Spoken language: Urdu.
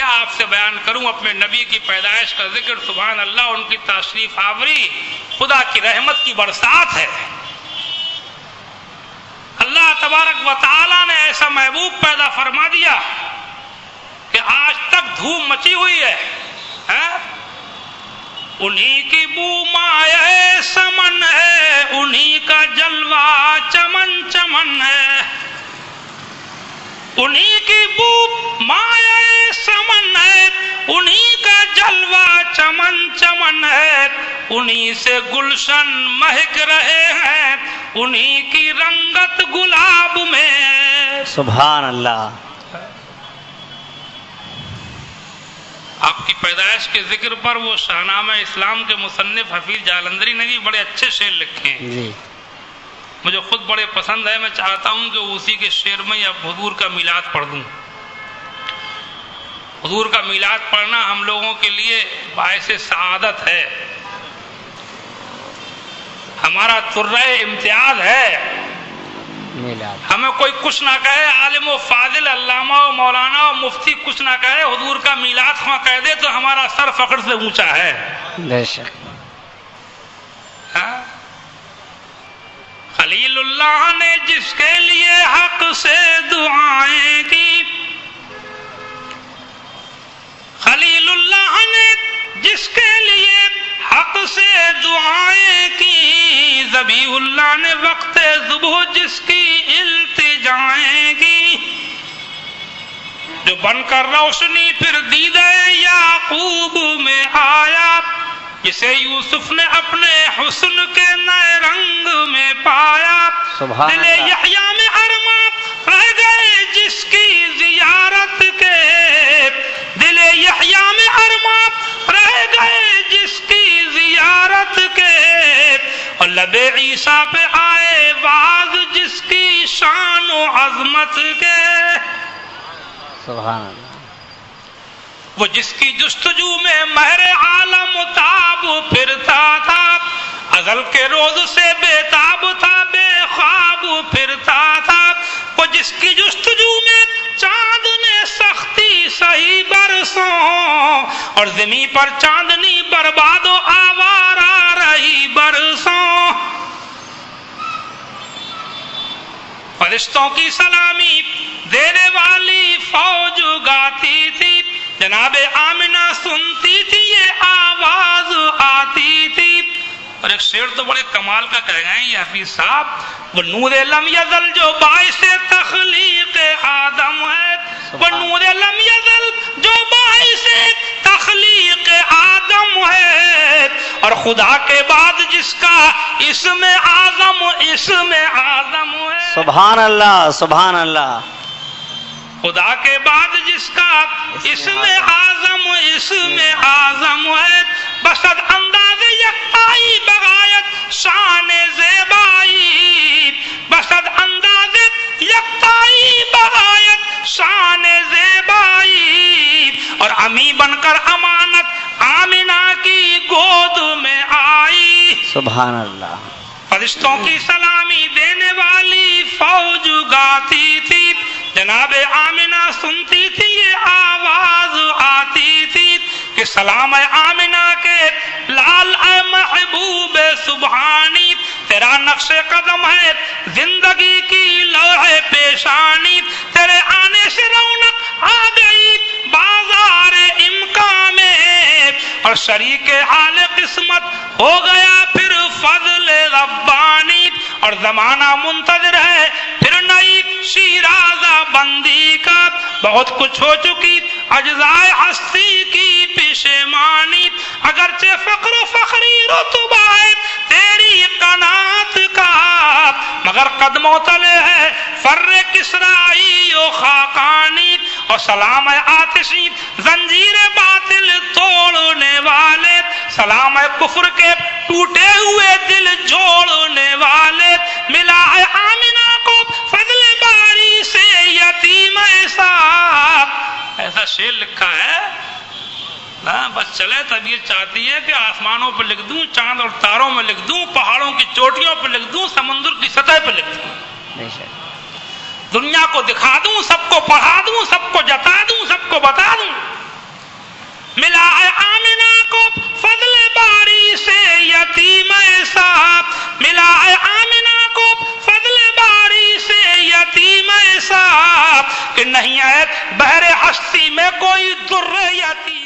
کیا آپ سے بیان کروں اپنے نبی کی پیدائش کا ذکر. سبحان اللہ، ان کی تشریف آوری خدا کی رحمت کی برسات ہے. اللہ تبارک و تعالیٰ نے ایسا محبوب پیدا فرما دیا کہ آج تک دھوم مچی ہوئی ہے. انہی کی بو مائے سمن ہے، انہی کا جلوہ چمن چمن ہے. انہی کی بو مائے سمن ہے، انہی کا جلوہ چمن چمن ہے. انہی سے گلشن مہک رہے ہیں، انہی کی رنگت گلاب میں. سبحان اللہ. آپ کی پیدائش کے ذکر پر وہ شاہنامہ اسلام کے مصنف حفیظ جالندری نے بھی بڑے اچھے شعر لکھے ہیں. مجھے خود بڑے پسند ہے. میں چاہتا ہوں کہ اسی کے شعر میں اب حضور کا میلاد پڑھ دوں. حضور کا میلاد پڑھنا ہم لوگوں کے لیے باعث سعادت ہے، ہمارا ترہ امتیاز ہے. ہمیں کوئی کچھ نہ کہے، عالم و فاضل علامہ و مولانا و مفتی کچھ نہ کہے، حضور کا میلاد خواہ کہہ دے تو ہمارا سر فخر سے اونچا ہے. بے شک. خلیل اللہ نے جس کے لیے حق سے دعائیں کی، خلیل اللہ نے جس کے لیے حق سے دعائیں کی، ذبیح اللہ نے وقت ذبح جس کی التجائیں کی. جو بن کر روشنی پھر دیدہ یعقوب میں آیا، جسے یوسف نے اپنے حسن کے نئے رنگ میں پایا. دل یحییٰ میں ارماں رہ گئے جس کی زیارت کے، دل یحییٰ میں ارماں رہ گئے جس کی زیارت کے، اور لب عیسیٰ پہ آئے باز جس کی شان و عظمت کے. سبحان اللہ. وہ جس کی جستجو میں مہر عالم تاب پھرتا تھا، ازل کے روز سے بے تاب تھا، بے خواب پھرتا تھا. وہ جس کی جستجو میں چاند نے سختی سہی برسوں، اور زمین پر چاندنی برباد و آوارہ رہی برسوں. فرشتوں کی سلامی دینے والی فوج گاتی تھی، جناب آمنہ سنتی تھی، یہ آواز آتی تھی. اور ایک شعر تو بڑے کمال کا کہہ گئے یہ حفیظ صاحب. وہ نور لم یزل جو باعث تخلیق آدم ہے، وہ نور لم یزل جو باعث تخلیق آدم ہے، اور خدا کے بعد جس کا اسم اعظم ہے. سبحان اللہ. سبحان اللہ. خدا کے بعد جس کا اسم اعظم ہے، بسد انداز یکتائی بغایت شان زیبائی، بسد انداز یکتائی بغایت شان زیبائی. اور امی بن کر امانت آمنہ کی گود میں آئی. سبحان اللہ. فرشتوں کی سلامی دینے والی فوج گاتی تھی، جناب آمنہ سنتی تھی، یہ آواز آتی تھی کہ سلام اے آمنہ کے لال اے محبوب سبحانی، تیرا نقش قدم ہے زندگی کی لوح پیشانی. تیرے آنے سے رونق آ گئی بازار امکان میں، اور شریک حال قسمت ہو گیا پھر فضل ربانی. اور زمانہ منتظر ہے پھر نئی شیرازہ بندی کا، بہت کچھ ہو چکی اجزائے ہستی کی پشیمانی. اگرچہ فقر و فخری رتبہ ہے تیری قناعت کا، مگر قدموں تلے ہے فر کسرائی و خاقانی. اور سلام ہے آتشی زنجیر باطل توڑنے والے، سلام ہے کفر کے ٹوٹے ہوئے دل جوڑنے والے. ملا ہے آمنہ کو فضل باری سے یتیم ایسا شعر لکھا ہے نا. بس چلے طبیعت چاہتی ہے کہ آسمانوں پہ لکھ دوں، چاند اور تاروں میں لکھ دوں، پہاڑوں کی چوٹیوں پہ لکھ دوں، سمندر کی سطح پہ لکھ دوں، دنیا کو دکھا دوں، سب کو پڑھا دوں، سب کو جتا دوں، سب کو بتا دوں. کہ نہیں ہے بحر ہستی میں کوئی در یا تیر